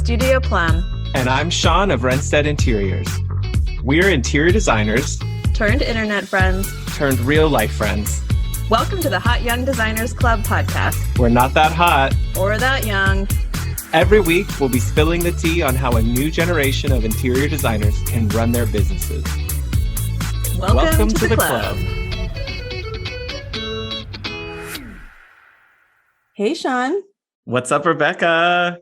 Studio Plum. And I'm Sean of Renstead Interiors. We're interior designers turned internet friends turned real life friends. Welcome to the Hot Young Designers Club podcast. We're not that hot or that young. Every week, we'll be spilling the tea on how a new generation of interior designers can run their businesses. Welcome to the club. Hey, Sean. What's up, Rebecca?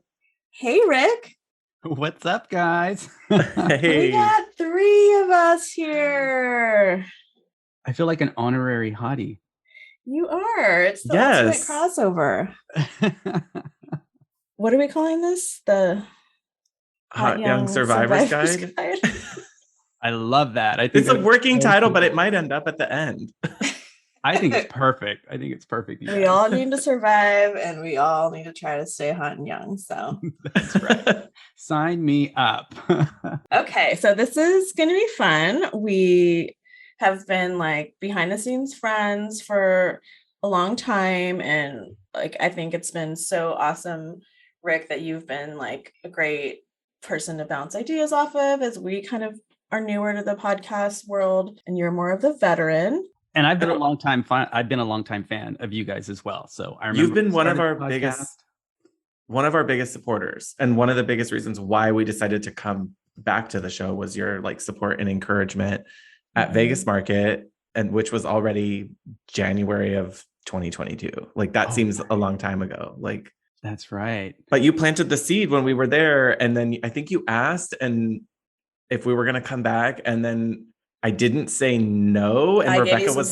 Hey, Rick. What's up, guys? Hey. We got three of us here. I feel like an honorary hottie. You are. It's the ultimate crossover. What are we calling this? The Hot Young Survivor's Guide? I love that. I think it's a working title, but it might end up at the end. I think it's perfect. We all need to survive, and we all need to try to stay hot and young. So that's right. Sign me up. Okay, so this is going to be fun. We have been like behind the scenes friends for a long time, and like I think it's been so awesome, Rick, that you've been like a great person to bounce ideas off of as we kind of are newer to the podcast world, and you're more of the veteran. And I've been a long time fan of you guys as well. So I remember you've been one of our biggest supporters, and one of the biggest reasons why we decided to come back to the show was your like support and encouragement at Vegas Market, and which was already January of 2022. Like that seems a long time ago. Like that's right. But you planted the seed when we were there, and then I think you asked and if we were going to come back, and then I didn't say no, and Rebecca was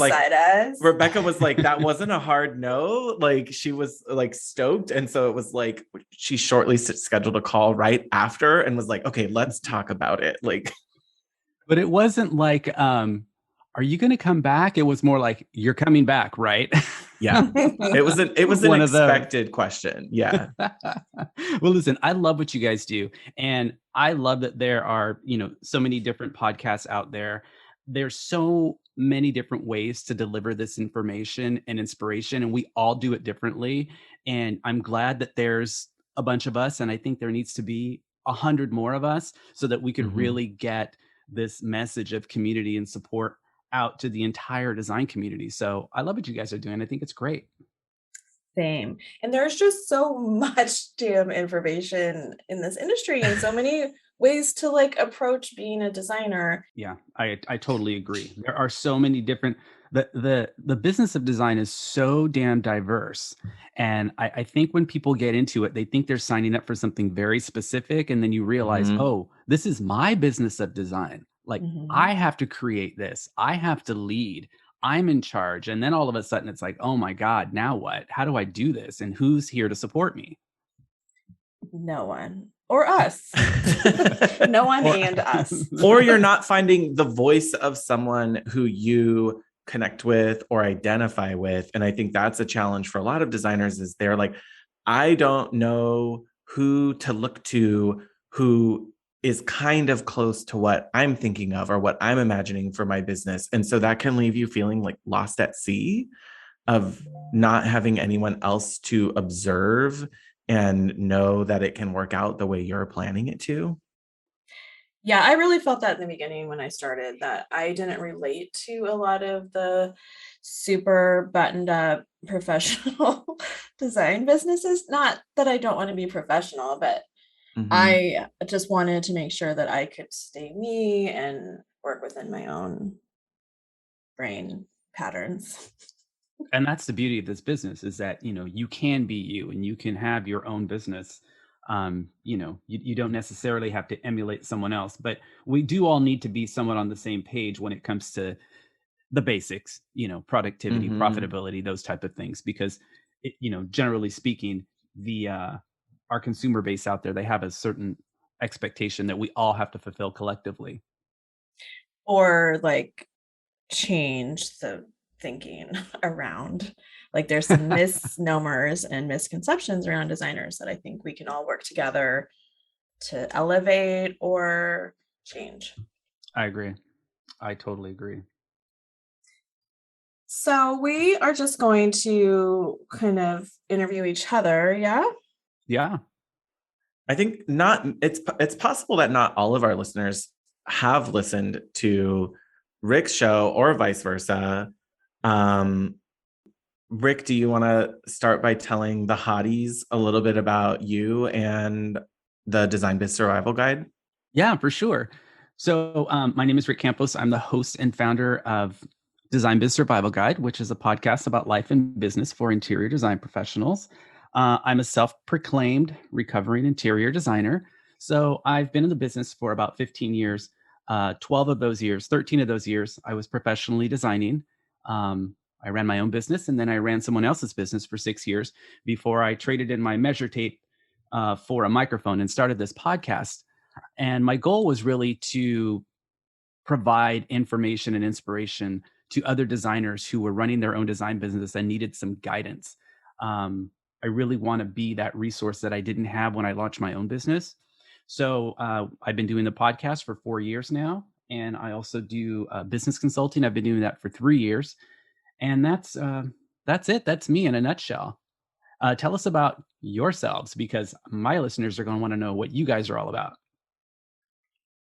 like, that wasn't a hard no. Like she was like stoked, and so it was like she shortly scheduled a call right after and was like, okay, let's talk about it. Like, but it wasn't like, are you going to come back? It was more like, you're coming back, right? Yeah, it was an expected question. Yeah. Well, listen, I love what you guys do, and I love that there are so many different podcasts out there. There's so many different ways to deliver this information and inspiration, and we all do it differently. And I'm glad that there's a bunch of us, and I think there needs to be 100 more of us so that we could really get this message of community and support out to the entire design community. So I love what you guys are doing. I think it's great. Same. And there's just so much damn information in this industry and so many ways to like approach being a designer. Yeah, I totally agree. There are so many different, the business of design is so damn diverse. And I think when people get into it, they think they're signing up for something very specific. And then you realize, oh, this is my business of design. Like I have to create this. I have to lead. I'm in charge. And then all of a sudden it's like, oh my God, now what? How do I do this? And who's here to support me? No one. Or us. No one and us. Or you're not finding the voice of someone who you connect with or identify with. And I think that's a challenge for a lot of designers is they're like, I don't know who to look to who is kind of close to what I'm thinking of or what I'm imagining for my business. And so that can leave you feeling like lost at sea of not having anyone else to observe and know that it can work out the way you're planning it to. Yeah, I really felt that in the beginning when I started, that I didn't relate to a lot of the super buttoned up professional design businesses. Not that I don't want to be professional, but I just wanted to make sure that I could stay me and work within my own brain patterns. And that's the beauty of this business is that, you can be you and you can have your own business. You don't necessarily have to emulate someone else, but we do all need to be somewhat on the same page when it comes to the basics, productivity, profitability, those type of things, because, generally speaking, our consumer base out there, they have a certain expectation that we all have to fulfill collectively. Or like change the thinking around, like there's some misnomers and misconceptions around designers that I think we can all work together to elevate or change. I agree. I totally agree. So we are just going to kind of interview each other. Yeah. Yeah. I think not. It's possible that not all of our listeners have listened to Rick's show or vice versa. Um, Rick, do you want to start by telling the hotties a little bit about you and the Design Biz Survival Guide? Yeah, for sure. So, my name is Rick Campos. I'm the host and founder of Design Biz Survival Guide, which is a podcast about life and business for interior design professionals. I'm a self proclaimed recovering interior designer. So, I've been in the business for about 15 years. 12 of those years, 13 of those years, I was professionally designing. I ran my own business, and then I ran someone else's business for 6 years before I traded in my measure tape for a microphone and started this podcast. And my goal was really to provide information and inspiration to other designers who were running their own design business and needed some guidance. I really want to be that resource that I didn't have when I launched my own business. So I've been doing the podcast for 4 years now. And I also do business consulting. I've been doing that for 3 years. And that's it. That's me in a nutshell. Tell us about yourselves, because my listeners are going to want to know what you guys are all about.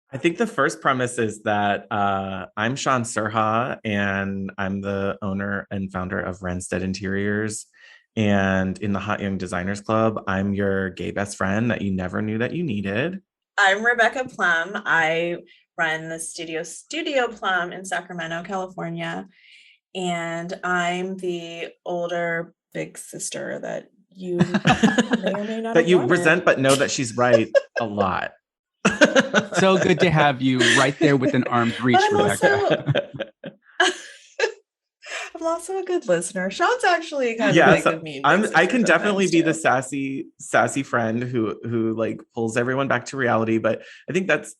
I think the first premise is that I'm Sean Surha, and I'm the owner and founder of Renstead Interiors. And in the Hot Young Designers Club, I'm your gay best friend that you never knew that you needed. I'm Rebecca Plum. I run the Studio Plum in Sacramento, California. And I'm the older big sister that you may or may not that have you wanted. resent, but know that she's right a lot. So good to have you right there within arm's reach, Rebecca. I'm also a good listener. Sean's actually kind of like the mean. I can definitely be the sassy friend who like pulls everyone back to reality. But I think that's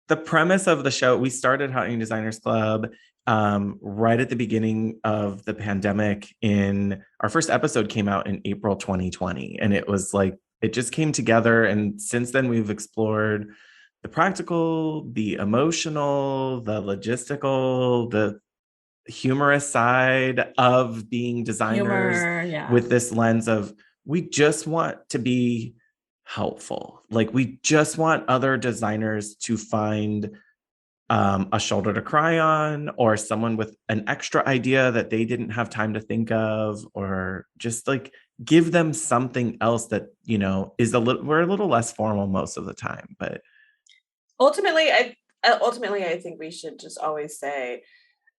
the premise of the show. We started Hot Young Designers Club right at the beginning of the pandemic. In our first episode came out in April 2020, and it was like it just came together. And since then, we've explored the practical, the emotional, the logistical, the humorous side of being designers with this lens of we just want to be helpful. Like we just want other designers to find a shoulder to cry on, or someone with an extra idea that they didn't have time to think of, or just like give them something else that, you know, we're a little less formal most of the time. But ultimately I think we should just always say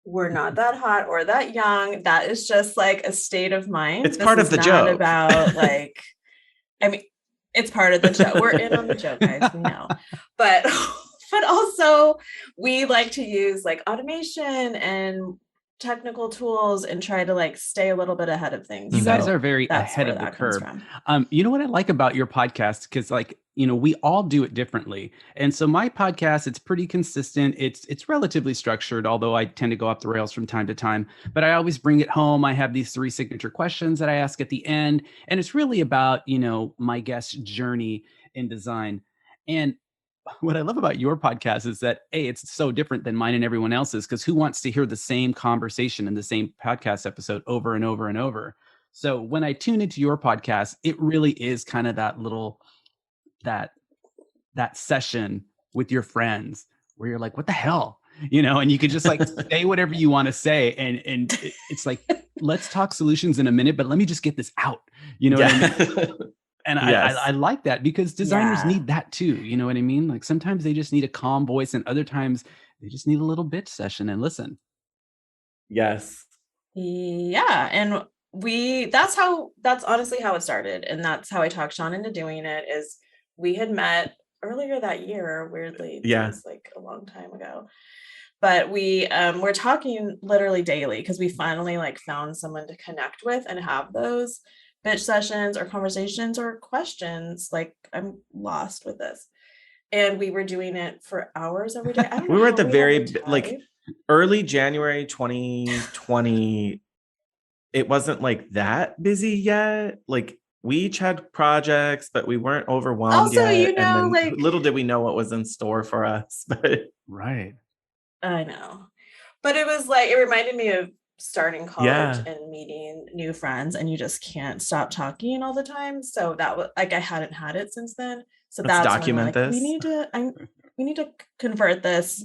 we're not that hot or that young. That is just like a state of mind. It's part of the joke. About like, I mean, it's part of the joke. We're in on the joke, guys. We know, but also we like to use like automation and technical tools and try to like stay a little bit ahead of things. You guys are very ahead of the curve. You know what I like about your podcast? Because like, you know, we all do it differently. And so my podcast, it's pretty consistent. It's relatively structured, although I tend to go off the rails from time to time, but I always bring it home. I have these 3 signature questions that I ask at the end. And it's really about, you know, my guest's journey in design. And what I love about your podcast is that it's so different than mine and everyone else's, because who wants to hear the same conversation in the same podcast episode over and over and over? So when I tune into your podcast, it really is kind of that little that session with your friends where you're like, what the hell? You know, and you can just like say whatever you want to say. And it's like, let's talk solutions in a minute, but let me just get this out. You know what I mean? And I like that, because designers need that too. You know what I mean? Like sometimes they just need a calm voice, and other times they just need a little bitch session and listen. Yes. Yeah. And that's honestly how it started. And that's how I talked Sean into doing it. Is we had met earlier that year, weirdly. It was like a long time ago. But we were talking literally daily, because we finally like found someone to connect with and have those bitch sessions or conversations or questions. Like, I'm lost with this. And we were doing it for hours every day. We were at the very like early January 2020. It wasn't like that busy yet. Like we each had projects, but we weren't overwhelmed yet. You know, and then like little did we know what was in store for us. But right. I know. But it was like, it reminded me of starting college Yeah. and meeting new friends, and you just can't stop talking all the time. So that was like I hadn't had it since then. So Let's that's when we're document like, this. we need to convert this,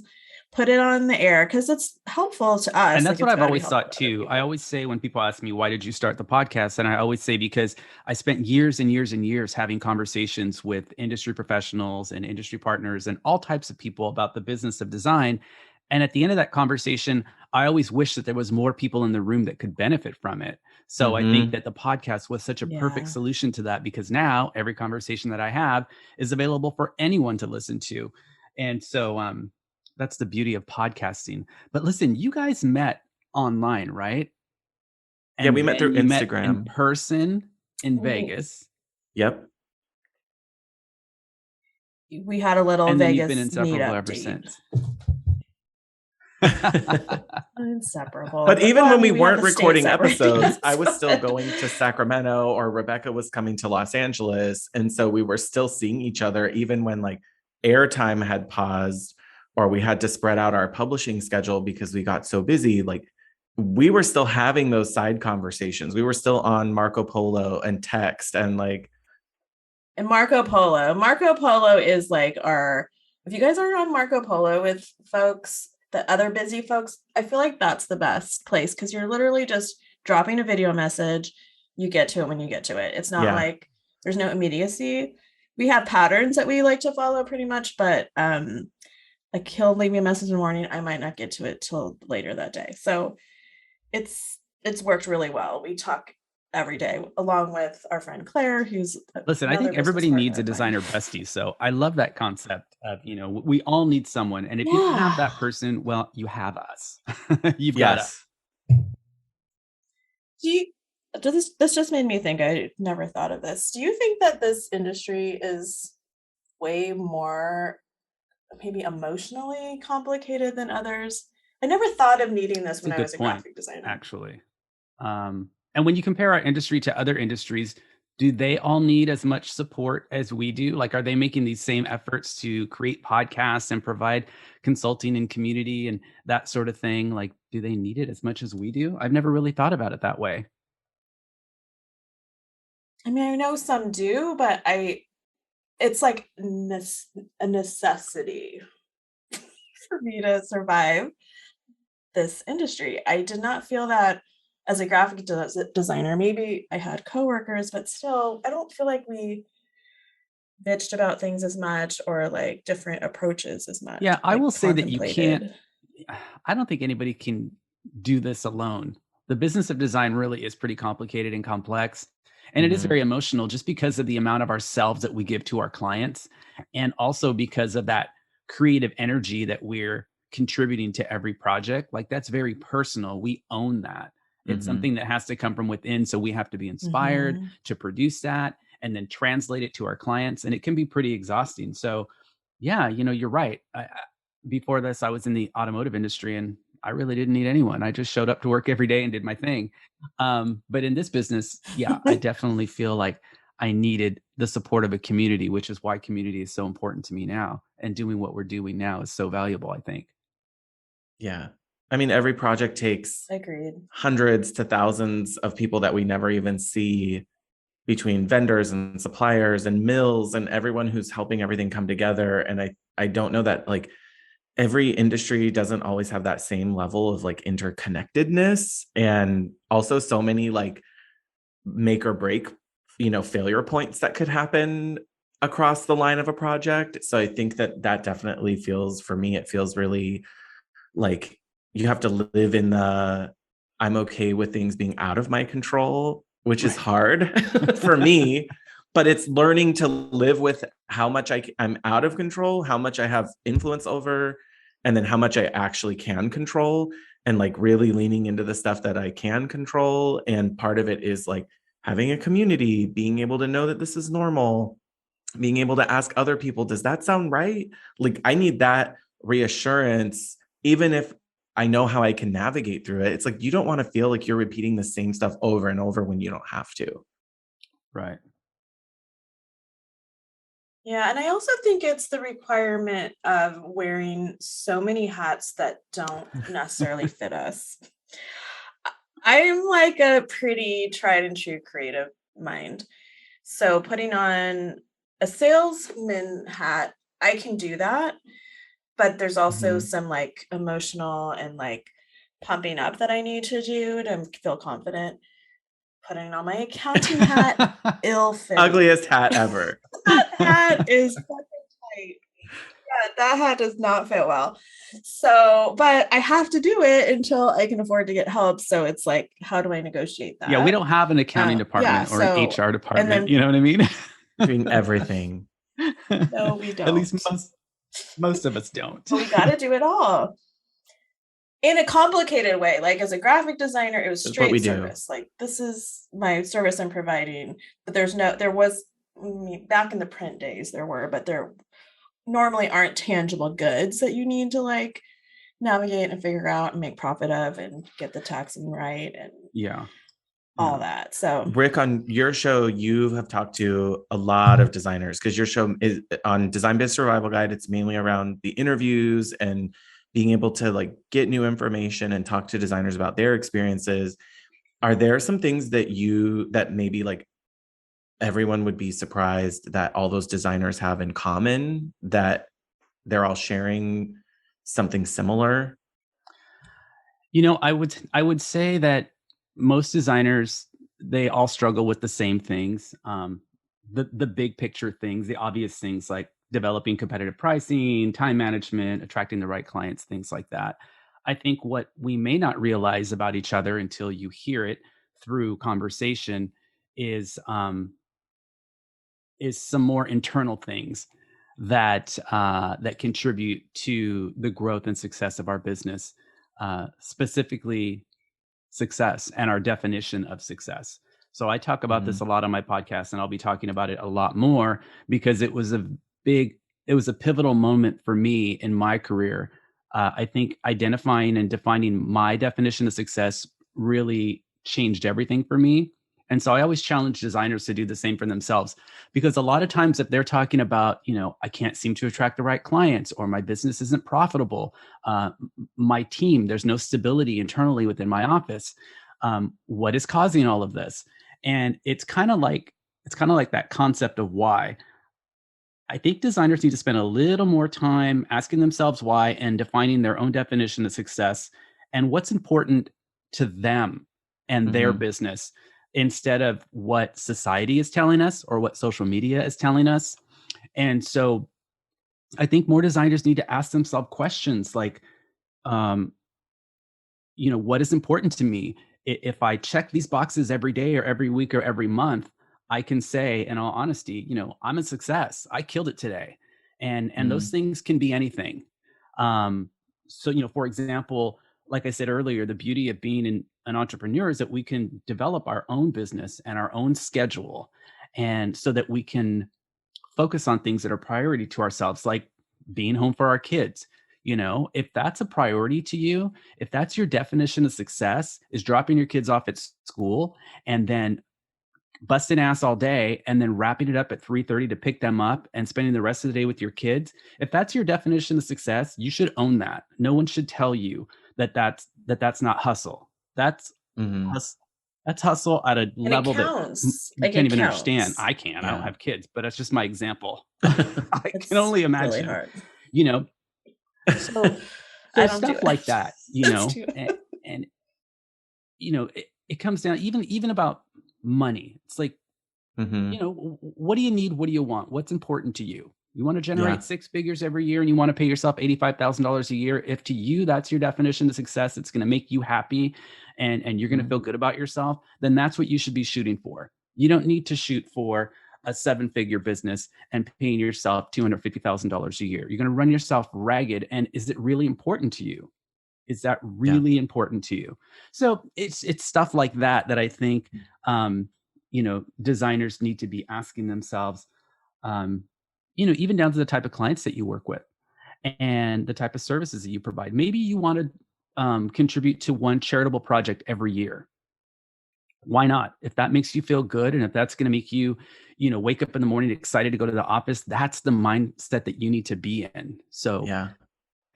put it on the air because it's helpful to us. And Like that's what it's I've got to be always helpful thought to other too. I people. always say when people ask me, why did you start the podcast? And I always say, because I spent years and years and years having conversations with industry professionals and industry partners and all types of people about the business of design. And at the end of that conversation, I always wish that there was more people in the room that could benefit from it. So I think Hmm. that the podcast was such a perfect Yeah. solution to that, because now every conversation that I have is available for anyone to listen to. And so that's the beauty of podcasting. But listen, you guys met online, right? Yeah, we And met then through you met in Instagram. person in We Vegas, Yep. we had a little and then you've been Vegas inseparable meetup ever date. since. Inseparable. But But even well, I when we mean, we had weren't the state recording separating episodes, I us, was still but going to Sacramento, or Rebecca was coming to Los Angeles. And so we were still seeing each other, even when like airtime had paused or we had to spread out our publishing schedule because we got so busy. Like we were still having those side conversations. We were still on Marco Polo and text and like, and Marco Polo. Marco Polo is like our, if you guys aren't on Marco Polo with folks, the other busy folks, I feel like that's the best place because you're literally just dropping a video message. You get to it when you get to it. It's not yeah, like there's no immediacy. We have patterns that we like to follow pretty much, but like he'll leave me a message in the morning. I might not get to it till later that day. So it's worked really well. We talk every day along with our friend Claire, who's Listen, I another think business everybody needs partner a of mine. designer bestie. So I love that concept of, we all need someone. And if you don't have Yeah. that person, well, you have us. You've got us. yes. Do you, this just made me think, I never thought of this. Do you think that this industry is way more maybe emotionally complicated than others? I never thought of needing this It's a when I good was a point, graphic designer. actually. And when you compare our industry to other industries, do they all need as much support as we do? Like, are they making these same efforts to create podcasts and provide consulting and community and that sort of thing? Like, do they need it as much as we do? I've never really thought about it that way. I mean, I know some do, but it's like a necessity for me to survive this industry. I did not feel that as a graphic designer. Maybe I had coworkers, but still, I don't feel like we bitched about things as much or like different approaches as much, Yeah, I like will say that you can't, contemplated. I don't think anybody can do this alone. The business of design really is pretty complicated and complex. And it is Hmm. very emotional just because of the amount of ourselves that we give to our clients. And also because of that creative energy that we're contributing to every project. Like that's very personal. We own that. It's Hmm. something that has to come from within. So we have to be inspired Mhm. to produce that and then translate it to our clients. And it can be pretty exhausting. So, yeah, you're right. Before this, I was in the automotive industry and I really didn't need anyone. I just showed up to work every day and did my thing. But in this business, yeah, I definitely feel like I needed the support of a community, which is why community is so important to me now. And doing what we're doing now is so valuable, I think. Yeah. I mean, every project takes Agreed. hundreds to thousands of people that we never even see, between vendors and suppliers and mills and everyone who's helping everything come together. And I don't know that like every industry doesn't always have that same level of like interconnectedness, and also so many like make or break, failure points that could happen across the line of a project. So I think that definitely feels, for me, it feels really like you have to live in the I'm okay with things being out of my control, which is Right. hard for me, but it's learning to live with how much I'm out of control, how much I have influence over, and then how much I actually can control, and like really leaning into the stuff that I can control. And part of it is like having a community, being able to know that this is normal, being able to ask other people, does that sound right? Like I need that reassurance, even if I know how I can navigate through it. It's like you don't want to feel like you're repeating the same stuff over and over when you don't have to. Right. Yeah, and I also think it's the requirement of wearing so many hats that don't necessarily fit us. I'm like a pretty tried and true creative mind. So putting on a salesman hat, I can do that, but there's also Mhm. some like emotional and like pumping up that I need to do to feel confident. Putting on my accounting hat, ill-fitting. Ugliest hat ever. That hat is fucking tight. Yeah, that hat does not fit well. So, but I have to do it until I can afford to get help. So it's like, how do I negotiate Yeah, we that? don't have an accounting Yeah. department or an So, HR and department, then you know what I mean? Doing everything. no, we At least don't. most of us don't. But we got to do it all in a complicated way. Like as a graphic designer, it was That's what we straight do. service. Like this is my service I'm providing. But there was back in the print days, there were, but there normally aren't tangible goods that you need to like navigate and figure out and make profit of and get the taxing right and Yeah. all Yeah. that. So Rick, on your show, you have talked to a lot of designers because your show is on Design Biz Survival Guide. It's mainly around the interviews and being able to like get new information and talk to designers about their experiences. Are there some things that maybe like everyone would be surprised that all those designers have in common, that they're all sharing something similar? I would say that most designers, they all struggle with the same things. The big picture things, the obvious things like developing competitive pricing, time management, attracting the right clients, things like that. I think what we may not realize about each other until you hear it through conversation is some more internal things that contribute to the growth and success of our business, specifically success and our definition of success. So I talk about this Mhm. a lot on my podcast, and I'll be talking about it a lot more because big, it was a pivotal moment for me in my career. I think identifying and defining my definition of success really changed everything for me. And so I always challenge designers to do the same for themselves, because a lot of times if they're talking about, I can't seem to attract the right clients, or my business isn't profitable, my team, there's no stability internally within my office. What is causing all of this? And it's kind of like that concept of why. I think designers need to spend a little more time asking themselves why and defining their own definition of success and what's important to them and their Mhm. business, instead of what society is telling us or what social media is telling us. And so I think more designers need to ask themselves questions like, um, what is important to me? If I check these boxes every day or every week or every month, I can say in all honesty, I'm a success. I killed it today. And those Mhm. things can be anything. So, for example, like I said earlier, the beauty of being an entrepreneur is that we can develop our own business and our own schedule. And so that we can focus on things that are priority to ourselves, like being home for our kids. If that's a priority to you, if that's your definition of success, is dropping your kids off at school and then busting ass all day and then wrapping it up at 3:30 to pick them up and spending the rest of the day with your kids, if that's your definition of success, you should own that. No one should tell you that that's not hustle. That's Mhm. hus- that's hustle at a and it level that counts. you Like can't it even understand. counts. I can't. I don't Yeah. have kids, but that's just my example. I can It's only really imagine, hard. you know. So I so don't do stuff it. like that, It's too and it comes down even about money. It's like, Mhm. what do you need? What do you want? What's important to you? You want to Yeah. generate six figures every year and you want to pay yourself $85,000 a year. If to you that's your definition of success, it's going to make you happy and you're going to Mhm. feel good about yourself, then that's what you should be shooting for. You don't need to shoot for a seven-figure business and paying yourself $250,000 a year. You're going to run yourself ragged. And is it really important to you? Is that Yeah. really important to you? So it's stuff like that I think designers need to be asking themselves, um, even down to the type of clients that you work with and the type of services that you provide. Maybe you want to contribute to one charitable project every year. Why not? If that makes you feel good and if that's going to make you, wake up in the morning excited to go to the office, that's the mindset that you need to be in. So Yeah.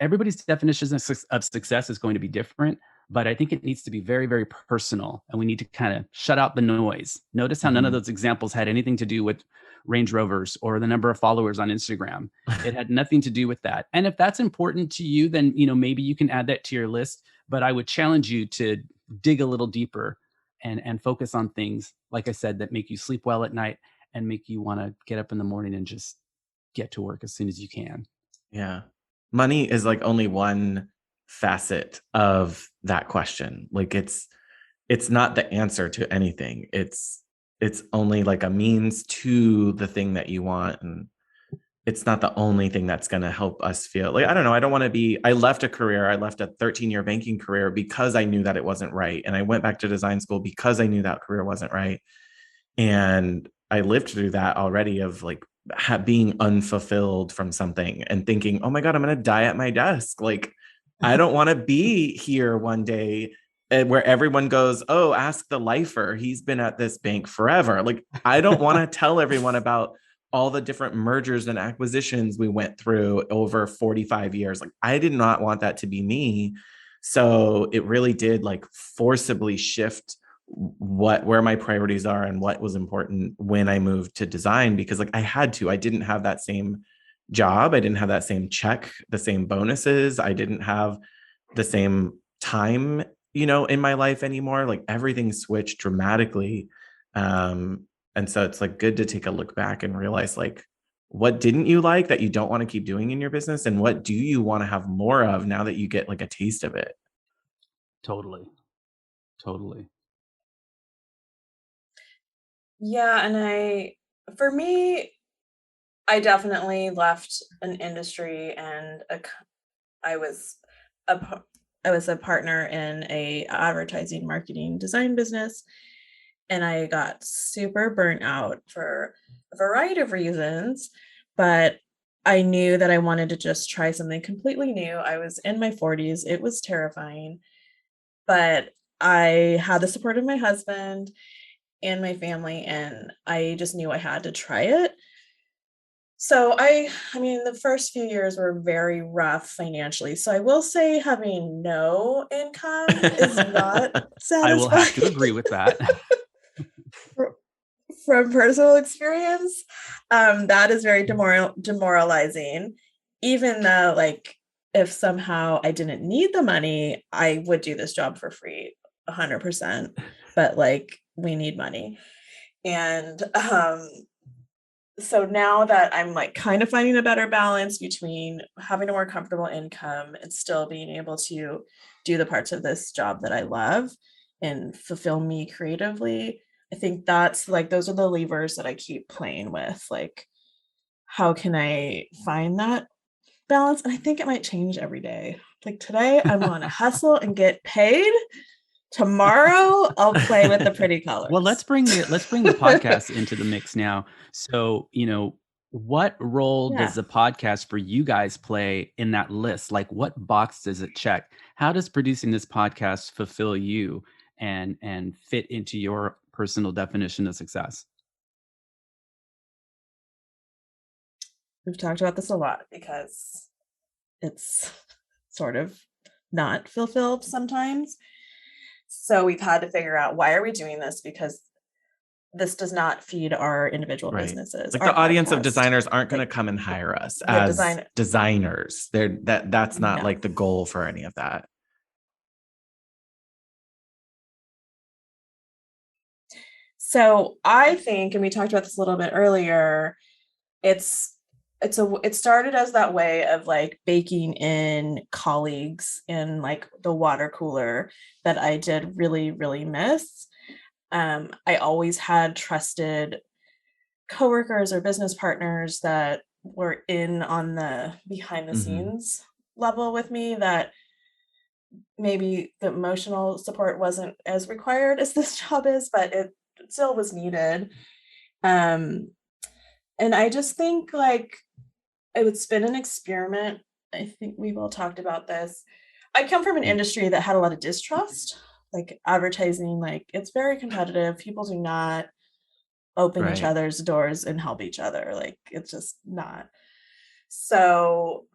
everybody's definition of success is going to be different. but I think it needs to be very, very personal, and we need to kind of shut out the noise. Notice how none of Mhm. those examples had anything to do with Range Rovers or the number of followers on Instagram. It had nothing to do with that. And if that's important to you, then maybe you can add that to your list. But I would challenge you to dig a little deeper and focus on things, like I said, that make you sleep well at night and make you want to get up in the morning and just get to work as soon as you can. Yeah. Money is like only one facet of that question. Like it's not the answer to anything. It's only like a means to the thing that you want, and it's not the only thing that's going to help us feel like, I don't know. I don't want to be, I left a career. I left a 13-year banking career because I knew that it wasn't right. And I went back to design school because I knew that career wasn't right. And I lived through that already of like being unfulfilled from something and thinking, oh my God, I'm going to die at my desk. Like, I don't want to be here one day where everyone goes, oh, ask the lifer. He's been at this bank forever. Like, I don't want to tell everyone about all the different mergers and acquisitions we went through over 45 years. Like, I did not want that to be me. So it really did like forcibly shift where my priorities are and what was important when I moved to design, because like I had to. I didn't have that same job. I didn't have that same check, the same bonuses. I didn't have the same time, in my life anymore. Like everything switched dramatically. And so it's like good to take a look back and realize like what didn't you like that you don't want to keep doing in your business, and what do you want to have more of now that you get like a taste of it. Totally. Totally. Yeah, and for me, I definitely left an industry and I was a I was a partner in a advertising marketing design business, and I got super burnt out for a variety of reasons, but I knew that I wanted to just try something completely new. I was in my 40s. It was terrifying, but I had the support of my husband and my family, and I just knew I had to try it. So I mean, the first few years were very rough financially. So I will say having no income is not I will have to satisfying agree with that. fr- from personal experience. That is very demoralizing. Even though, like, if somehow I didn't need the money, I would do this job for free, 100%. But like, we need money, and so now that I'm like kind of finding a better balance between having a more comfortable income and still being able to do the parts of this job that I love and fulfill me creatively, I think that's like those are the levers that I keep playing with. Like, how can I find that balance? And I think it might change every day. Like today, I want to hustle and get paid. Tomorrow, I'll play with the pretty Well, colors. let's bring the podcast into the mix now. So, what role does Yeah. the podcast for you guys play in that list? Like what box does it check? How does producing this podcast fulfill you and fit into your personal definition of success? We've talked about this a lot because it's sort of not fulfilled sometimes. So we've had to figure out, why are we doing this? Because this does not feed our individual Right. businesses, Like our the audience of podcast. designers aren't going to Like come and hire us the as design, designers. That's not no. like the goal for any of that. So I think, and we talked about this a little bit earlier, it's it started as that way of like baking in colleagues in like the water cooler that I did really, really miss. I always had trusted coworkers or business partners that were in on the behind the Mhm. scenes level with me, that maybe the emotional support wasn't as required as this job is, but it still was needed. Um, and I just think like it's been an experiment. I think we've all talked about this. I come from an Mm. industry that had a lot of distrust, like advertising, like it's very competitive. People do not open each Right. other's doors and help each other. Like it's just not. So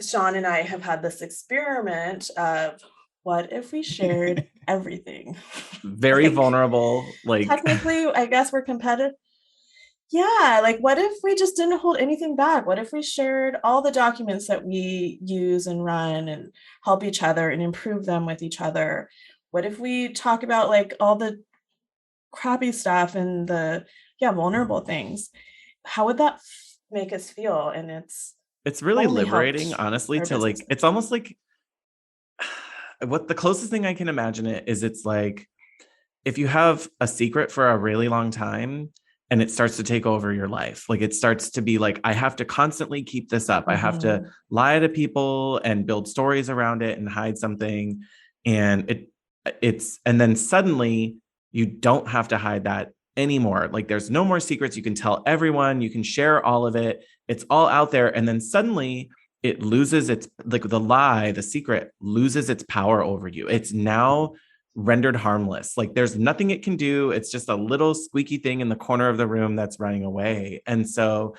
Sean and I have had this experiment of what if we shared everything? Very Like, vulnerable, like technically, I guess we're competitive. Yeah, like, what if we just didn't hold anything back? What if we shared all the documents that we use and run and help each other and improve them with each other? What if we talk about, like, all the crappy stuff and the, yeah, vulnerable things? How would that make us feel? And it's it's really only liberating, helped honestly, our to like, businesses. it's almost like what the closest thing I can imagine it is it's like if you have a secret for a really long time and it starts to take over your life, like it starts to be like, I have to constantly keep this up. I have to Mhm. lie to people and build stories around it and hide something. And and then suddenly you don't have to hide that anymore. Like there's no more secrets. You can tell everyone, you can share all of it. It's all out there. And then suddenly it loses its, like the lie, the secret loses its power over you. It's now rendered harmless. Like there's nothing it can do. It's just a little squeaky thing in the corner of the room that's running away. And so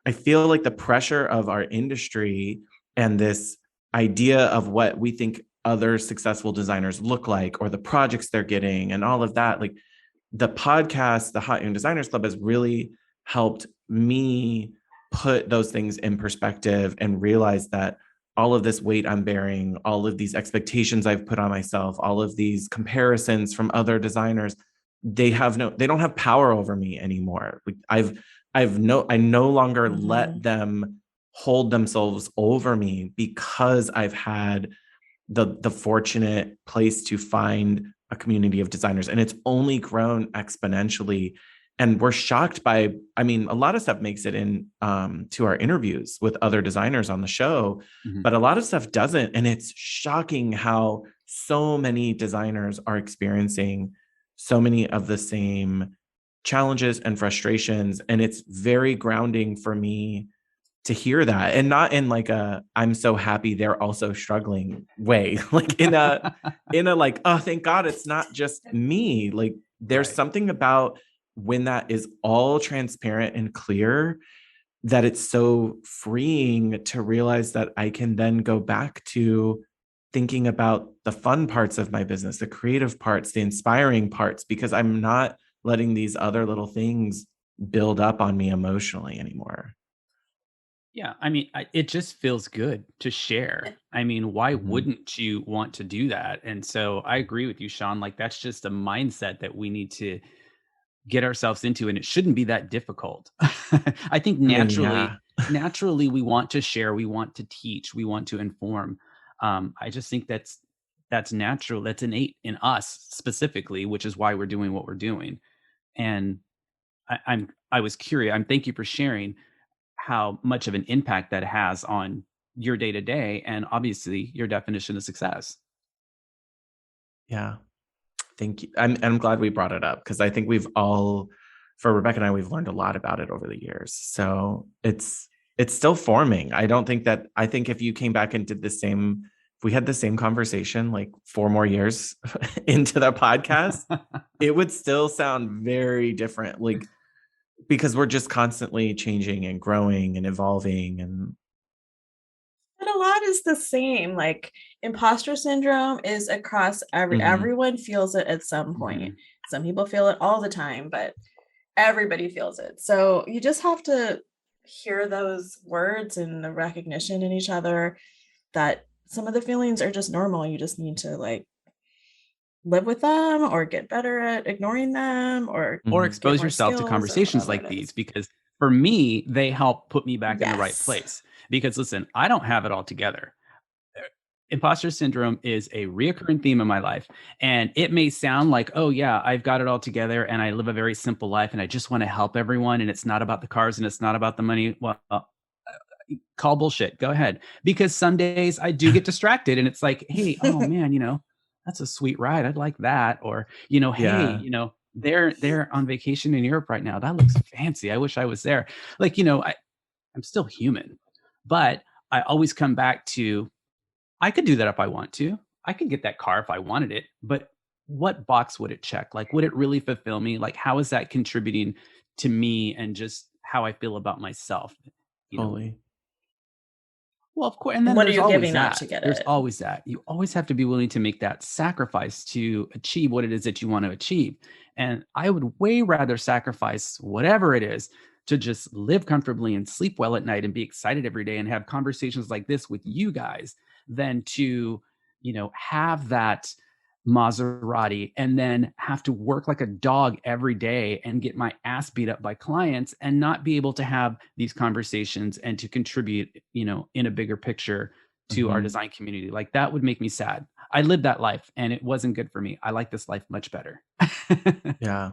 I feel like the pressure of our industry and this idea of what we think other successful designers look like or the projects they're getting and all of that, like the podcast, the Hot Young Designers Club, has really helped me put those things in perspective and realize that all of this weight I'm bearing, all of these expectations I've put on myself, all of these comparisons from other designers, they don't have power over me anymore. Like I no longer let Mhm. them hold themselves over me because I've had the fortunate place to find a community of designers, and it's only grown exponentially. And we're shocked by, I mean, a lot of stuff makes it in to our interviews with other designers on the show, Mhm. but a lot of stuff doesn't. And it's shocking how so many designers are experiencing so many of the same challenges and frustrations. And it's very grounding for me to hear that, and not in like a I'm so happy they're also struggling way, like in a like, oh thank God it's not just me. Like there's Right. something about when that is all transparent and clear, that it's so freeing to realize that I can then go back to thinking about the fun parts of my business, the creative parts, the inspiring parts, because I'm not letting these other little things build up on me emotionally anymore. Yeah, I mean, it just feels good to share. I mean, why Mhm. wouldn't you want to do that? And so I agree with you, Sean. Like, that's just a mindset that we need to get ourselves into, and it shouldn't be that difficult. I think I mean, yeah. naturally, we want to share, we want to teach, we want to inform. I just think that's natural, that's innate in us specifically, which is why we're doing what we're doing. And I was curious. Thank you for sharing how much of an impact that has on your day to day and obviously your definition of success. Yeah. Thank you. I'm glad we brought it up because I think we've all, for Rebecca and I, we've learned a lot about it over the years. So it's still forming. I think if you came back and did the same, if we had the same conversation like 4 more years into the podcast, it would still sound very different. Like because we're just constantly changing and growing and evolving and But a lot is the same, like, imposter syndrome is across mhm, everyone feels it at some point. Mhm. Some people feel it all the time, but everybody feels it. So, you just have to hear those words and the recognition in each other that some of the feelings are just normal, you just need to, like, live with them or get better at ignoring them or Or mhm. get expose more yourself to skills or conversations whatever like it these, is. because for me, they help put me back in the right Yes. place. Because listen, I don't have it all together. Imposter syndrome is a reoccurring theme in my life. And it may sound like, oh, yeah, I've got it all together and I live a very simple life and I just want to help everyone. And it's not about the cars and it's not about the money. Well, call bullshit. Go ahead. Because some days I do get distracted and it's like, hey, oh man, that's a sweet ride. I'd like that. Or, hey, Yeah. they're on vacation in Europe right now. That looks fancy. I wish I was there. Like, I'm still human. But I always come back to I could do that if I want to. I could get that car if I wanted it, but what box would it check? Like, would it really fulfill me? Like, how is that contributing to me and just how I feel about myself? You know, Totally. Well, of course, and And then what are there's you always giving up to that. get There's it? always that. You always have to be willing to make that sacrifice to achieve what it is that you want to achieve. And I would way rather sacrifice whatever it is to just live comfortably and sleep well at night and be excited every day and have conversations like this with you guys than to, have that Maserati and then have to work like a dog every day and get my ass beat up by clients and not be able to have these conversations and to contribute, in a bigger picture to our Mhm. design community. Like that would make me sad. I lived that life and it wasn't good for me. I like this life much better. Yeah,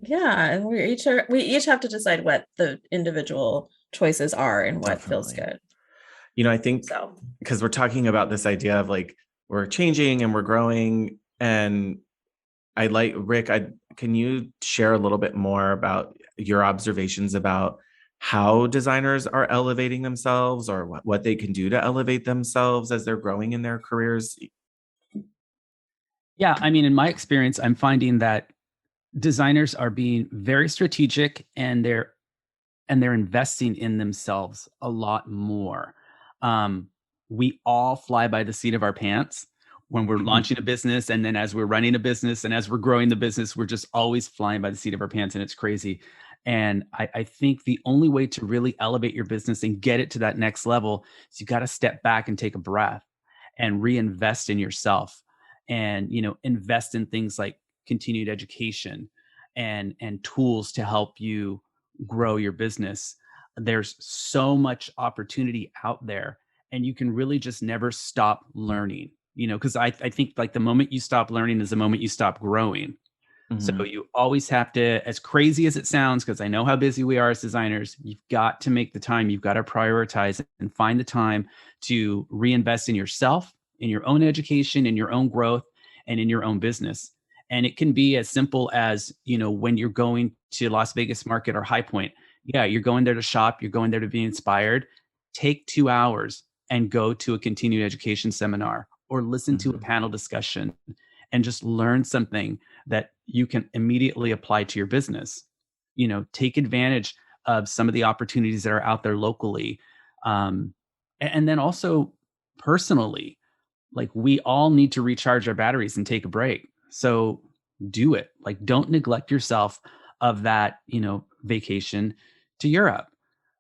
Yeah, and we each have to decide what the individual choices are and what feels definitely. good. I think So, because we're talking about this idea of like we're changing and we're growing, and I like Rick, can you share a little bit more about your observations about how designers are elevating themselves or what they can do to elevate themselves as they're growing in their careers? Yeah, I mean, in my experience, I'm finding that designers are being very strategic and they're investing in themselves a lot more. Um, we all fly by the seat of our pants when we're launching a business, and then as we're running a business, and as we're growing the business, we're just always flying by the seat of our pants, and it's crazy. And I think the only way to really elevate your business and get it to that next level is you got to step back and take a breath and reinvest in yourself, and invest in things like continued education and tools to help you grow your business. There's so much opportunity out there, and you can really just never stop learning, because I think like the moment you stop learning is the moment you stop growing. So Mhm. you always have to, as crazy as it sounds, because I know how busy we are as designers, you've got to make the time, you've got to prioritize and find the time to reinvest in yourself, in your own education, in your own growth, and in your own business. And it can be as simple as, when you're going to Las Vegas Market or High Point. Yeah, you're going there to shop, you're going there to be inspired. Take 2 hours and go to a continued education seminar or listen to a Mhm. panel discussion and just learn something that you can immediately apply to your business. Take advantage of some of the opportunities that are out there locally. And then also personally, like we all need to recharge our batteries and take a break. So do it. Like don't neglect yourself of that, vacation to Europe,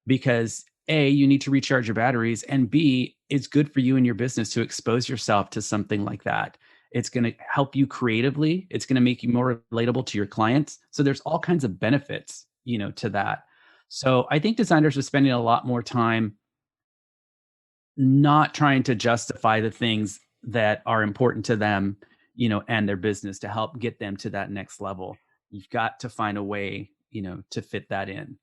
because A, you need to recharge your batteries, and B, it's good for you and your business to expose yourself to something like that. It's going to help you creatively. It's going to make you more relatable to your clients. So there's all kinds of benefits, to that. So I think designers are spending a lot more time not trying to justify the things that are important to them, and their business to help get them to that next level. You've got to find a way, to fit that in.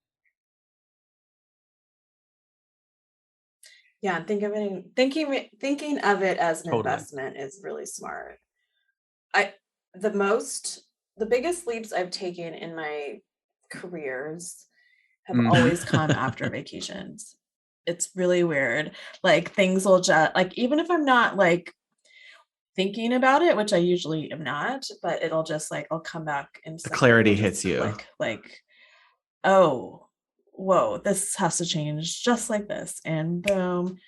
yeah, and thinking of it as an Totally. investment is really smart. I the most the biggest leaps I've taken in my careers have Mhm. always come after vacations. It's really weird. Like things will just like even if I'm not like thinking about it, which I usually am not, but it'll just like I'll come back and The something will clarity just hits you. click like, oh, whoa, this has to change just like this. And boom,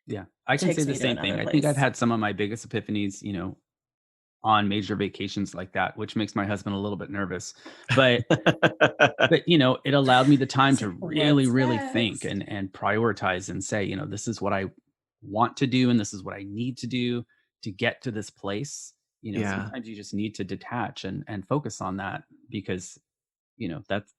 Yeah, I can say takes the me to same another thing. I think I've place. had some of my biggest epiphanies, on major vacations like that, which makes my husband a little bit nervous. But it allowed me the time He's to like, really, what's really think next? and prioritize and say, this is what I want to do and this is what I need to do to get to this place. Yeah. Sometimes you just need to detach and focus on that because, that's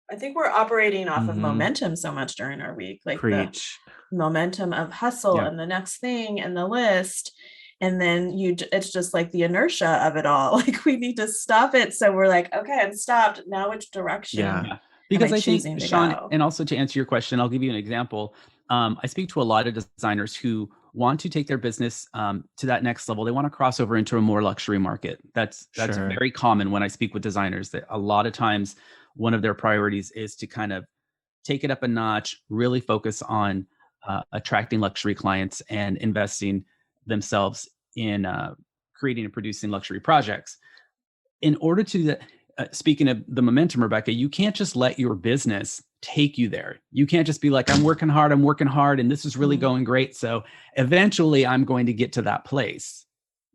I think we're operating off of Mhm. momentum so much during our week, like the Preach. momentum of hustle yeah. and the next thing and the list. And then it's just like the inertia of it all. Like we need to stop it. So we're like, okay, I'm stopped. Now which Yeah. direction Yeah, am I because I think, choosing to Sean, go? and also to answer your question, I'll give you an example. I speak to a lot of designers who want to take their business to that next level. They want to cross over into a more luxury market. That's Sure. very common when I speak with designers. That a lot of times, one of their priorities is to kind of take it up a notch, really focus on attracting luxury clients and investing themselves in creating and producing luxury projects. In order to do that, speaking of the momentum, Rebecca, you can't just let your business take you there. You can't just be like, I'm working hard, and this is really going great. So eventually I'm going to get to that place.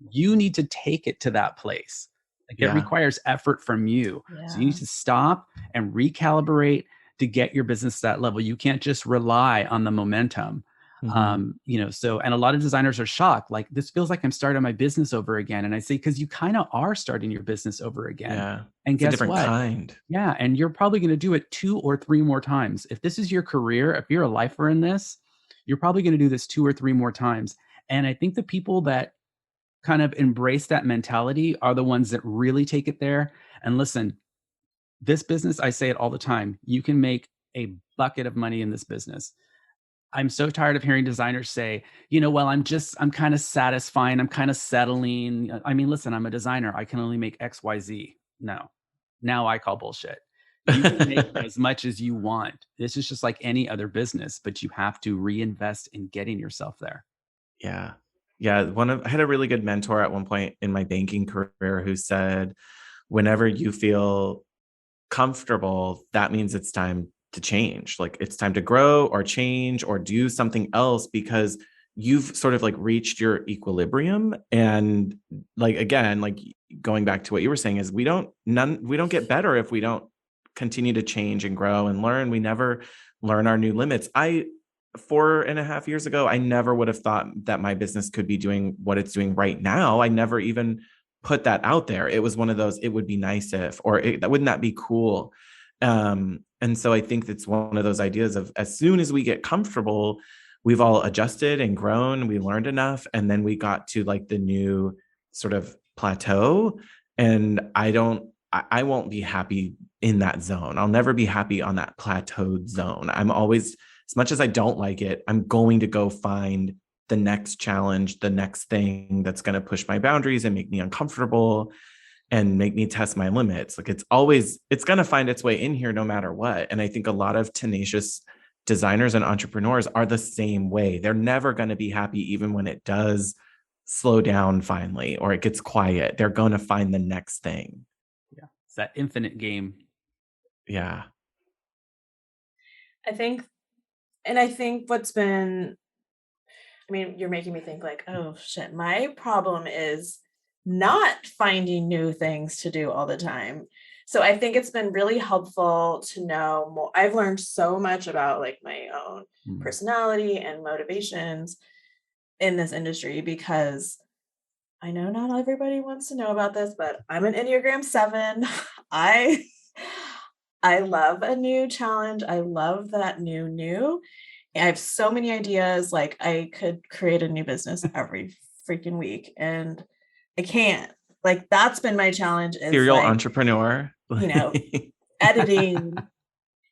You need to take it to that place. Like it requires effort from you. So you need to stop and recalibrate to get your business to that level. You can't just rely on the momentum. So, and a lot of designers are shocked. Like, this feels like I'm starting my business over again. And I say, because you kind of are starting your business over again. Yeah. And It's a guess different what? kind. Yeah. And you're probably going to do it 2 or 3 more times. If this is your career, if you're a lifer in this, you're probably going to do this 2 or 3 more times. And I think the people that kind of embrace that mentality are the ones that really take it there. And listen, this business, I say it all the time, you can make a bucket of money in this business. I'm so tired of hearing designers say, well, I'm kind of satisfying. I'm kind of settling. I mean, listen, I'm a designer. I can only make X, Y, Z. No, now I call bullshit. You can make as much as you want. This is just like any other business, but you have to reinvest in getting yourself there. Yeah. Yeah. I had a really good mentor at one point in my banking career who said, whenever you feel comfortable, that means it's time to change. Like it's time to grow or change or do something else because you've sort of like reached your equilibrium. And like, again, like going back to what you were saying is we don't get better if we don't continue to change and grow and learn. We never learn our new limits. 4.5 years ago, I never would have thought that my business could be doing what it's doing right now. I never even put that out there. It was one of those, it would be nice if, wouldn't that be cool? And so I think it's one of those ideas of as soon as we get comfortable, we've all adjusted and grown, we learned enough, and then we got to like the new sort of plateau. And I won't be happy in that zone. I'll never be happy on that plateaued zone. I'm always, as much as I don't like it, I'm going to go find the next challenge, the next thing that's going to push my boundaries and make me uncomfortable and make me test my limits. Like it's going to find its way in here no matter what. And I think a lot of tenacious designers and entrepreneurs are the same way. They're never going to be happy even when it does slow down finally or it gets quiet. They're going to find the next thing. Yeah. It's that infinite game. Yeah. I think you're making me think like, oh shit, my problem is not finding new things to do all the time. So I think it's been really helpful to know more. I've learned so much about like my own personality and motivations in this industry because I know not everybody wants to know about this, but I'm an Enneagram 7. I love a new challenge. I love that new. I have so many ideas. Like I could create a new business every freaking week and I can't. Like that's been my challenge is serial like, entrepreneur, editing.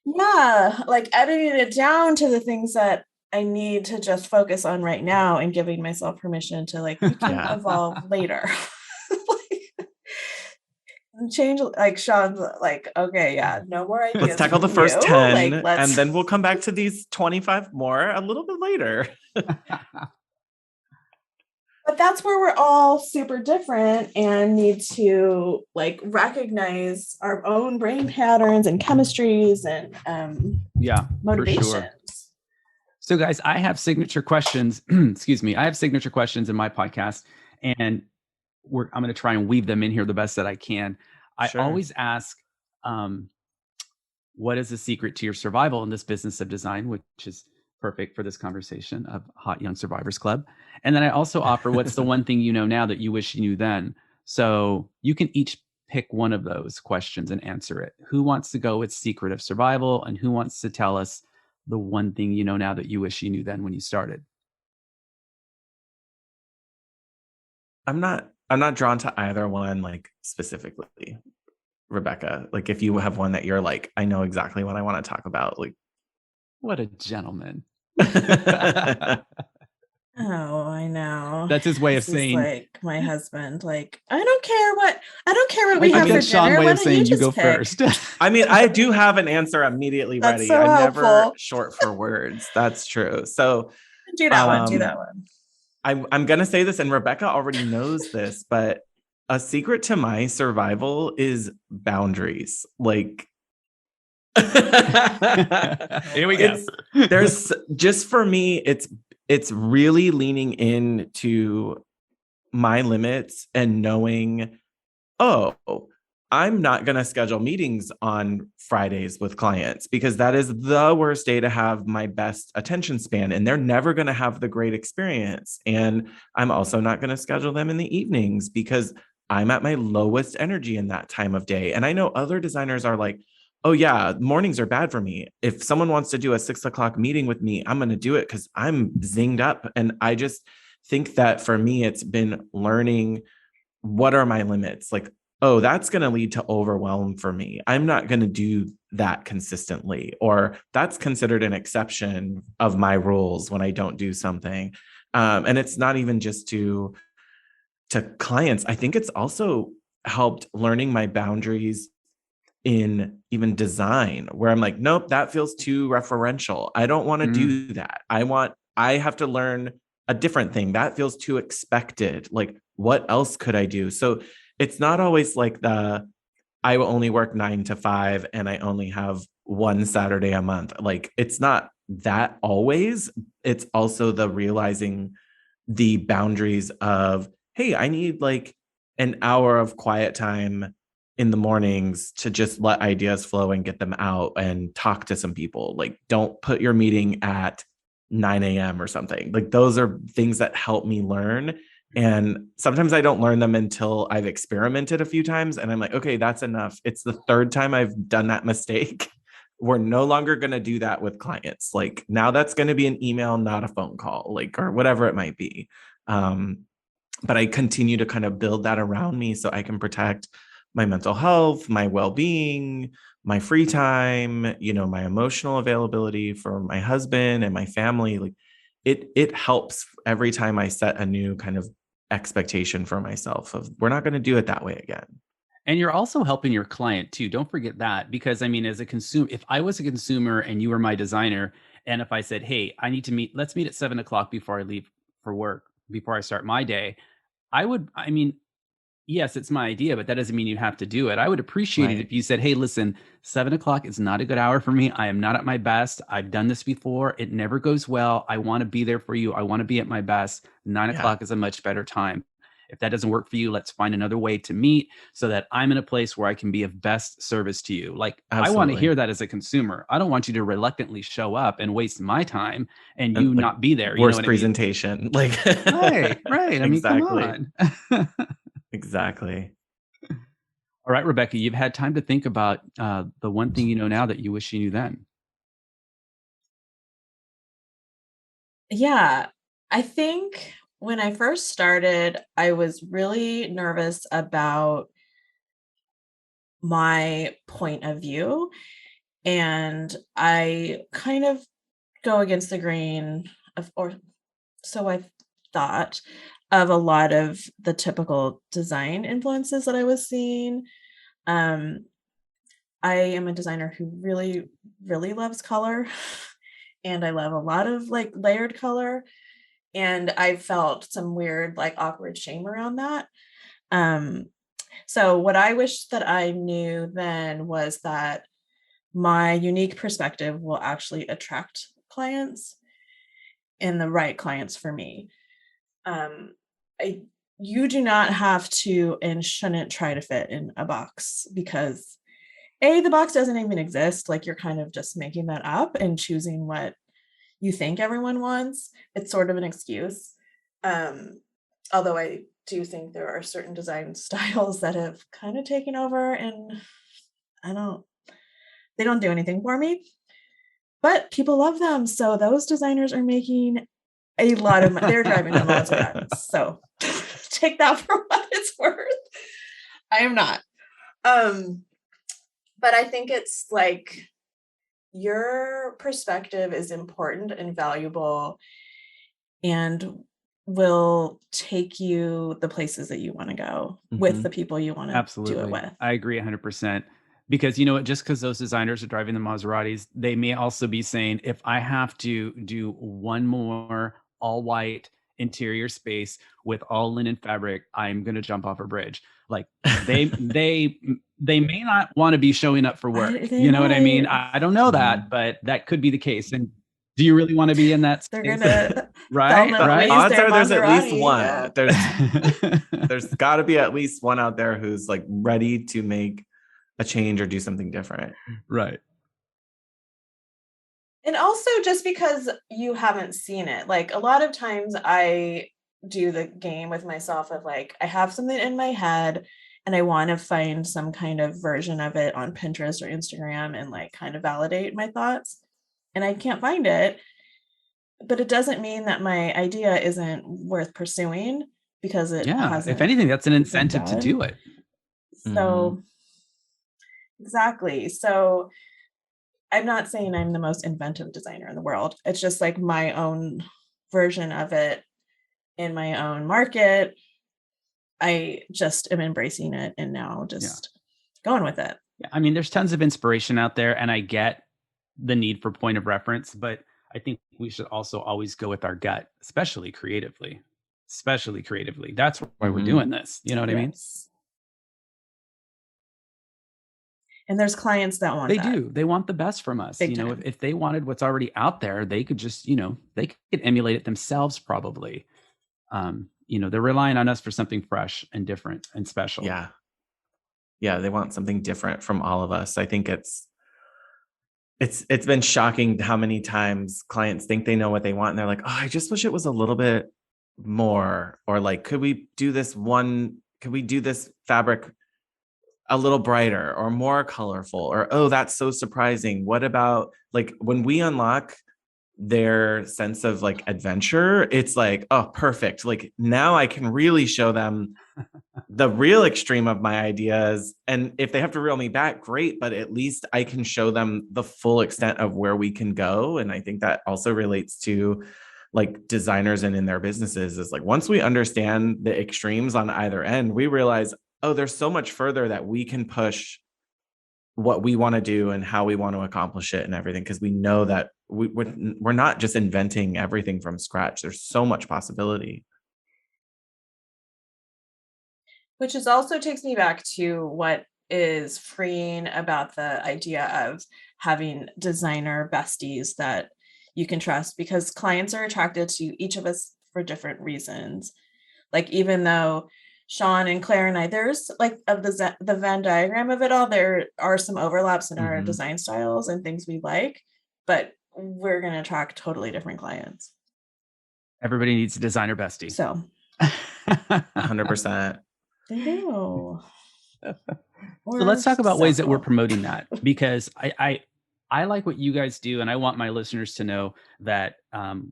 Yeah. Like editing it down to the things that I need to just focus on right now and giving myself permission to like, you can evolve later. Change like Sean's like, okay, yeah, no more ideas. Let's tackle the first 10 and then we'll come back to these 25 more a little bit later. But that's where we're all super different and need to like recognize our own brain patterns and chemistries and motivations. For sure. So guys, I have signature questions. Excuse me. I have signature questions in my podcast and I'm going to try and weave them in here the best that I can. I always ask, what is the secret to your survival in this business of design, which is perfect for this conversation of Hot Young Survivors Club. And then I also offer, what's the one thing you know now that you wish you knew then? So you can each pick one of those questions and answer it. Who wants to go with secret of survival? And who wants to tell us the one thing you know now that you wish you knew then when you started? I'm not drawn to either one, like specifically, Rebecca. Like if you have one that you're like, I know exactly what I want to talk about. Like, what a gentleman. Oh, I know. That's his way of saying, like my husband, like, I don't care what we have for Sean's dinner. way Why of don't saying you go pick? first. I mean, I do have an answer immediately That's ready. so I'm helpful. never short for words. That's true. So do that one. I'm going to say this, and Rebecca already knows this, but a secret to my survival is boundaries. Like Here we go. There's just for me, it's really leaning into my limits and knowing, oh, I'm not going to schedule meetings on Fridays with clients because that is the worst day to have my best attention span and they're never going to have the great experience. And I'm also not going to schedule them in the evenings because I'm at my lowest energy in that time of day. And I know other designers are like, oh, yeah, mornings are bad for me. If someone wants to do a 6 o'clock meeting with me, I'm going to do it because I'm zinged up. And I just think that for me, it's been learning what are my limits? Like, oh, that's going to lead to overwhelm for me. I'm not going to do that consistently, or that's considered an exception of my rules when I don't do something. And it's not even just to clients. I think it's also helped learning my boundaries in even design where I'm like, nope, that feels too referential. I don't want to Mm. do that. I have to learn a different thing. That feels too expected. Like, what else could I do? So it's not always like I will only work 9 to 5 and I only have one Saturday a month. Like, it's not that always. It's also the realizing the boundaries of, hey, I need like an hour of quiet time in the mornings to just let ideas flow and get them out and talk to some people. Like, don't put your meeting at 9 a.m. or something. Like, those are things that help me learn. And sometimes I don't learn them until I've experimented a few times and I'm like, okay, that's enough. It's the third time I've done that mistake. We're no longer going to do that with clients. Like, now that's going to be an email, not a phone call, like, or whatever it might be. Um, but I continue to kind of build that around me so I can protect my mental health, my well-being, my free time, my emotional availability for my husband and my family. Like, it helps every time I set a new kind of expectation for myself of, we're not going to do it that way again. And you're also helping your client too. Don't forget that, because I mean, as a consumer, if I was a consumer and you were my designer, and if I said, "Hey, I need to meet, let's meet at 7 o'clock before I leave for work, before I start my day," I would. I mean, yes, it's my idea, but that doesn't mean you have to do it. I would appreciate it Right. if you said, "Hey, listen, 7 o'clock is not a good hour for me. I am not at my best. I've done this before. It never goes well. I want to be there for you. I want to be at my best. nine Yeah. o'clock is a much better time. If that doesn't work for you, let's find another way to meet so that I'm in a place where I can be of best service to you." Like, I want to Absolutely. hear that as a consumer. I don't want you to reluctantly show up and waste my time and And you like, not be there. You know worst what I mean? presentation. Like, Right, right. I mean, come exactly. on. Exactly. All right, Rebecca, you've had time to think about the one thing you know now that you wish you knew then. Yeah, I think when I first started, I was really nervous about my point of view, and I kind of go against the grain of, or so I thought, of a lot of the typical design influences that I was seeing. Um, I am a designer who really, really loves color, and I love a lot of like layered color. And I felt some weird, like awkward shame around that. Um, so what I wish that I knew then was that my unique perspective will actually attract clients, and the right clients for me. Um, I You do not have to and shouldn't try to fit in a box, because A, the box doesn't even exist. Like, you're kind of just making that up and choosing what you think everyone wants. It's sort of an excuse. Um, Although I do think there are certain design styles that have kind of taken over, and I don't they don't do anything for me, but people love them. So those designers are making a lot of money. They're driving the Maseratis. So take that for what it's worth. I am not. Um, but I think it's like, your perspective is important and valuable, and will take you the places that you want to go with the Mhm. people you want to do it Absolutely. with. I agree 100%. Because you know what? Just because those designers are driving the Maseratis, they may also be saying, if I have to do one more all white interior space with all linen fabric, I'm going to jump off a bridge. Like they may not want to be showing up for work. They You know what I mean? might. I don't know that, but that could be the case. And do you really want to be in that They're space? gonna Right? The odds are there's at least one. Yeah. There's got to be at least one out there who's like ready to make a change or do something different. Right. And also just because you haven't seen it, like a lot of times I do the game with myself of like, I have something in my head and I want to find some kind of version of it on Pinterest or Instagram and like kind of validate my thoughts. And I can't find it, but it doesn't mean that my idea isn't worth pursuing because it Yeah. hasn't. If anything, that's an incentive to do it. So exactly. So I'm not saying I'm the most inventive designer in the world. It's just like my own version of it in my own market. I just am embracing it and now just going with it. Yeah. I mean, there's tons of inspiration out there, and I get the need for point of reference, but I think we should also always go with our gut, especially creatively. Especially creatively. That's why we're doing this. You know what I mean? And there's clients that want They that. do. They want the best from us. Big You know, time. if they wanted what's already out there, they could just, you know, they could emulate it themselves probably. You know, they're relying on us for something fresh and different and special. Yeah. Yeah, they want something different from all of us. I think it's been shocking how many times clients think they know what they want and they're like, "Oh, I just wish it was a little bit more," or like, could we do this fabric a little brighter or more colorful, or, "Oh, that's so surprising. What about," like, when we unlock their sense of like adventure, it's like, "Oh, perfect. Like now I can really show them the real extreme of my ideas. And if they have to reel me back, great, but at least I can show them the full extent of where we can go." And I think that also relates to like designers and in their businesses, is like, once we understand the extremes on either end, we realize, oh, there's so much further that we can push what we want to do and how we want to accomplish it and everything, because we know that we're not just inventing everything from scratch. There's so much possibility. Which is also takes me back to what is freeing about the idea of having designer besties that you can trust, because clients are attracted to each of us for different reasons. Like, even though Sean and Claire and I, there's like of the Venn diagram of it all, there are some overlaps in our design styles and things we like, but we're going to attract totally different clients. Everybody needs a designer bestie. So 100%. They do. So let's talk about ways that we're promoting that, because I like what you guys do, and I want my listeners to know that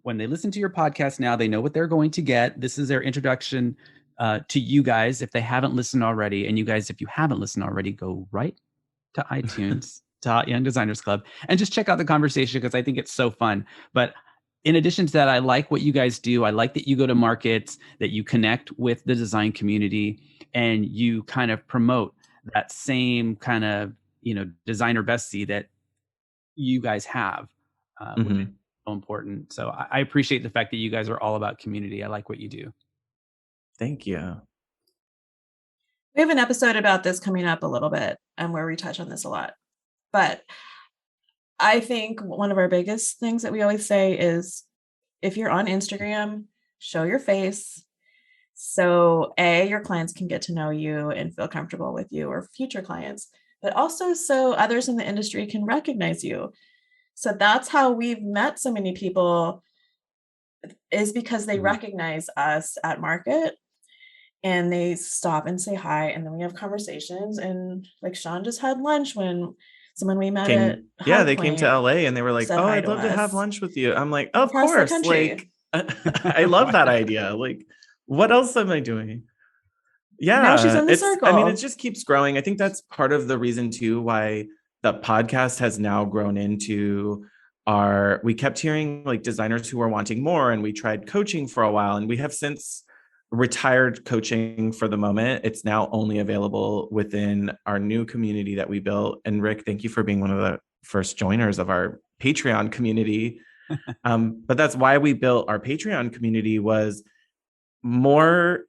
when they listen to your podcast now, they know what they're going to get. This is their introduction to you guys, if they haven't listened already. And you guys, if you haven't listened already, go right to iTunes, to Hot Young Designers Club, and just check out the conversation, because I think it's so fun. But in addition to that, I like what you guys do. I like that you go to markets, that you connect with the design community, and you kind of promote that same kind of, you know, designer bestie that you guys have, which is so important. So I appreciate the fact that you guys are all about community. I like what you do. Thank you. We have an episode about this coming up a little bit, and where we touch on this a lot. But I think one of our biggest things that we always say is, if you're on Instagram, show your face. So your clients can get to know you and feel comfortable with you, or future clients, but also so others in the industry can recognize you. So that's how we've met so many people, is because they recognize us at market and they stop and say hi. And then we have conversations, and like Sean just had lunch when someone we met at they came to LA and they were like, "Oh, I'd love to have lunch with you." I'm like, "Of course." Like, I love that idea. Like, what else am I doing? Yeah. Now she's in the circle. I mean, it just keeps growing. I think that's part of the reason too, why the podcast has now grown into we kept hearing like designers who are wanting more, and we tried coaching for a while, and we have since retired coaching for the moment. It's now only available within our new community that we built. And Rick, thank you for being one of the first joiners of our Patreon community. But that's why we built our Patreon community, was more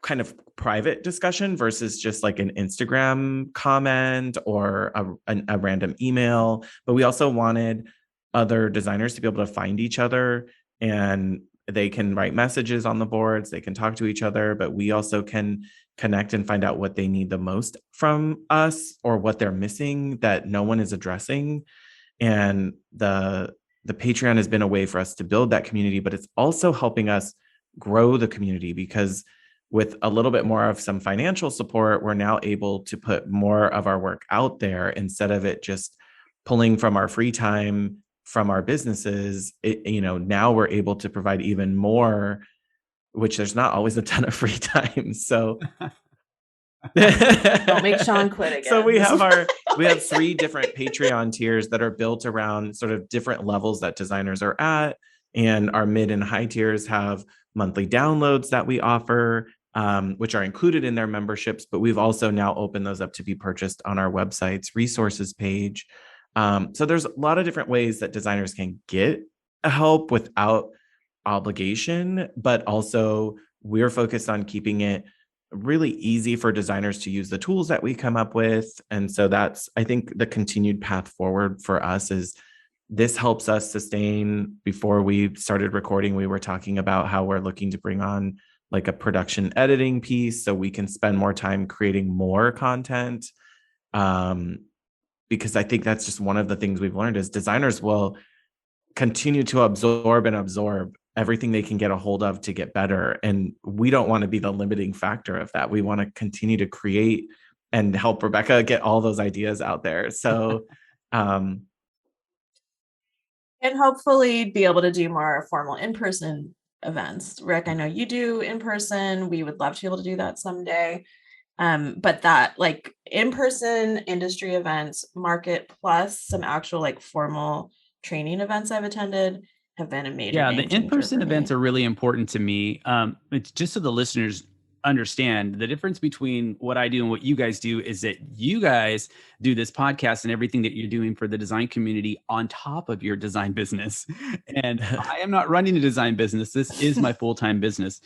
kind of private discussion versus just like an Instagram comment or a random email. But we also wanted other designers to be able to find each other, and they can write messages on the boards, they can talk to each other, but we also can connect and find out what they need the most from us or what they're missing that no one is addressing. And the Patreon has been a way for us to build that community, but it's also helping us grow the community, because with a little bit more of some financial support, we're now able to put more of our work out there instead of it just pulling from our free time from our businesses. Now we're able to provide even more, which there's not always a ton of free time. So Don't make Sean quit again. So we have 3 different Patreon tiers that are built around sort of different levels that designers are at. And our mid and high tiers have monthly downloads that we offer, which are included in their memberships. But we've also now opened those up to be purchased on our website's resources page. So there's a lot of different ways that designers can get help without obligation, but also we're focused on keeping it really easy for designers to use the tools that we come up with. And so that's, I think, the continued path forward for us is this helps us sustain. Before we started recording, we were talking about how we're looking to bring on like a production editing piece so we can spend more time creating more content. Because I think that's just one of the things we've learned is designers will continue to absorb everything they can get a hold of to get better. And we don't want to be the limiting factor of that. We want to continue to create and help Rebecca get all those ideas out there. So, and hopefully be able to do more formal in-person events. Rick, I know you do in-person. We would love to be able to do that someday. But that like in-person industry events, market plus some actual like formal training events I've attended have been a major Yeah, the game changer in-person for events me. are really important to me. It's just so the listeners understand the difference between what I do and what you guys do is that you guys do this podcast and everything that you're doing for the design community on top of your design business. And I am not running a design business. This is my full-time business.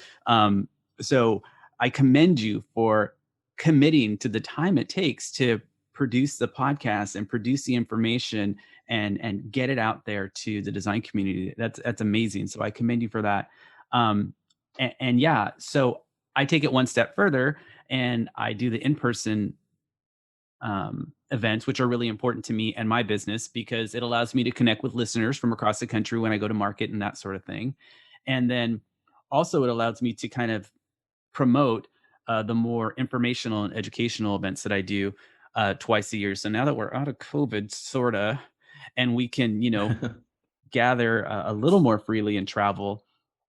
So I commend you for committing to the time it takes to produce the podcast and produce the information and get it out there to the design community. That's amazing. So I commend you for that. And yeah, so I take it one step further and I do the in-person events, which are really important to me and my business because it allows me to connect with listeners from across the country when I go to market and that sort of thing. And then also it allows me to kind of promote the more informational and educational events that I do twice a year. So now that we're out of COVID, sort of, and we can, gather a little more freely and travel,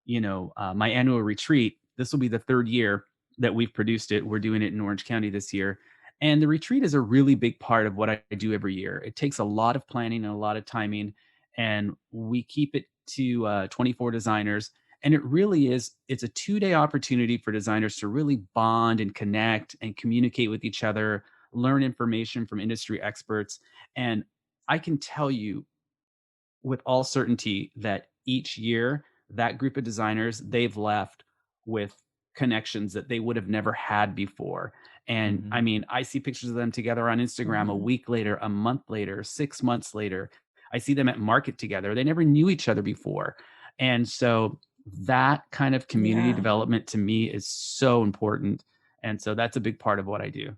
my annual retreat, this will be the 3rd year that we've produced it. We're doing it in Orange County this year. And the retreat is a really big part of what I do every year. It takes a lot of planning and a lot of timing, and we keep it to 24 designers. And it really is, it's a 2-day opportunity for designers to really bond and connect and communicate with each other, learn information from industry experts. And I can tell you with all certainty that each year that group of designers, they've left with connections that they would have never had before. And I mean, I see pictures of them together on Instagram a week later, a month later, 6 months later. I see them at market together. They never knew each other before. And so that kind of community development to me is so important. And so that's a big part of what I do.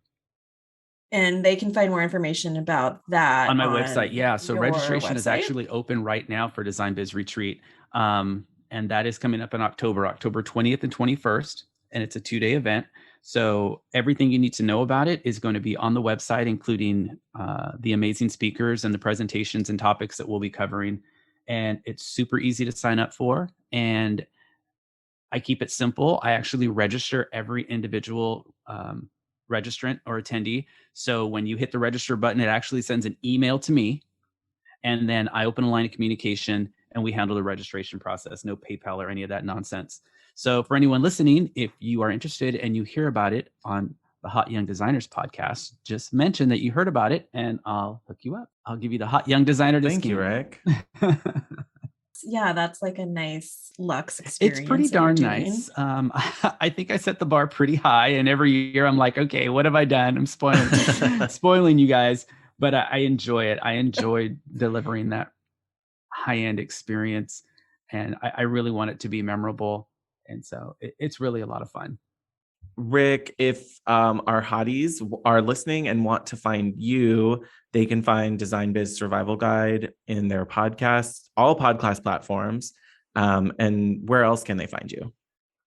And they can find more information about that on my website. Yeah. So registration is website? actually open right now for Design Biz Retreat. And that is coming up in October 20th and 21st. And it's a 2-day event. So everything you need to know about it is going to be on the website, including the amazing speakers and the presentations and topics that we'll be covering. And it's super easy to sign up for. And I keep it simple. I actually register every individual registrant or attendee. So when you hit the register button, it actually sends an email to me. And then I open a line of communication and we handle the registration process. No PayPal or any of that nonsense. So for anyone listening, if you are interested and you hear about it on the Hot Young Designers podcast, just mention that you heard about it and I'll hook you up. I'll give you the Hot Young Designer discount. Thank you, Rick. that's like a nice luxe It's pretty experience that you're darn doing. nice. I think I set the bar pretty high, and every year I'm like, okay, what have I done? I'm spoiling you guys, but I enjoy it. I enjoy delivering that high-end experience, and I really want it to be memorable. And so it's really a lot of fun. Rick, if our hotties are listening and want to find you, they can find Design Biz Survival Guide in their podcast, all podcast platforms. And where else can they find you?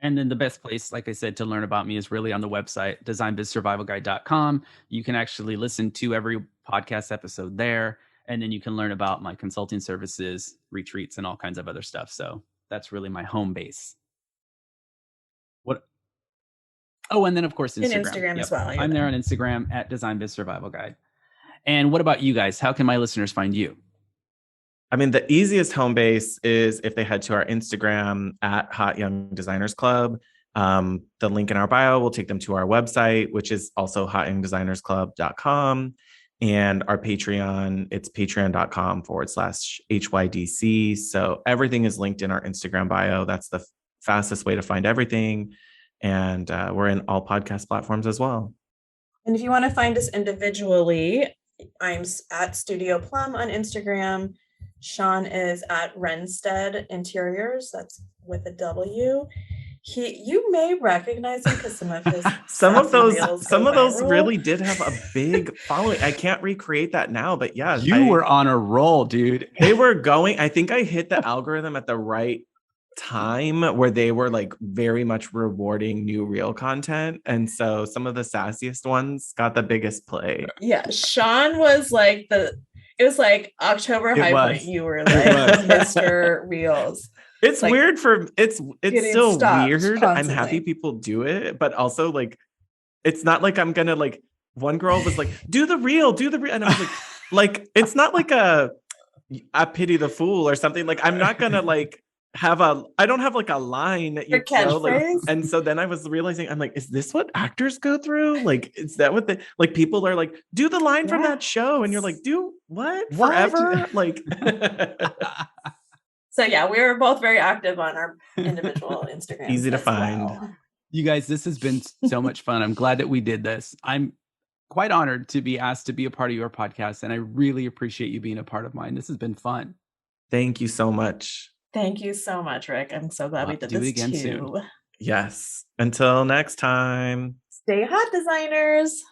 And then the best place, like I said, to learn about me is really on the website, designbizsurvivalguide.com. You can actually listen to every podcast episode there. And then you can learn about my consulting services, retreats, and all kinds of other stuff. So that's really my home base. What? Oh, and then of course, Instagram. And Instagram as well. I'm there on Instagram at Design Biz Survival Guide. And what about you guys? How can my listeners find you? I mean, the easiest home base is if they head to our Instagram at Hot Young Designers Club. The link in our bio will take them to our website, which is also hotyoungdesignersclub.com. And our Patreon, it's patreon.com/HYDC. So everything is linked in our Instagram bio. That's the fastest way to find everything. And we're in all podcast platforms as well. And if you want to find us individually, I'm at Studio Plum on Instagram. Sean is at Renstead Interiors. That's with a W. You may recognize him because some of his some of those viral. really did have a big following. I can't recreate that now, but yeah, you were on a roll, dude. They were going. I think I hit the algorithm at the right time where they were like very much rewarding new reel content, and so some of the sassiest ones got the biggest play. Yeah, Sean was like it was like October high point. You were like Mr. Reels. It's like, weird it's still weird. Constantly. I'm happy people do it, but also like it's not like I'm gonna like one girl was like, do the reel, and I was like it's not like I pity the fool or something. Like I'm not gonna like I don't have like a line that you throw, like, and so then I was realizing I'm like, is this what actors go through? Like, is that what like people are like, do the line from that show, and you're like, do what? Forever? Like so yeah, we were both very active on our individual Instagrams. Easy to find. Well. You guys, this has been so much fun. I'm glad that we did this. I'm quite honored to be asked to be a part of your podcast, and I really appreciate you being a part of mine. This has been fun. Thank you so much. Thank you so much, Rick. I'm so glad we did this again too. Soon. Yes. Until next time. Stay hot, designers.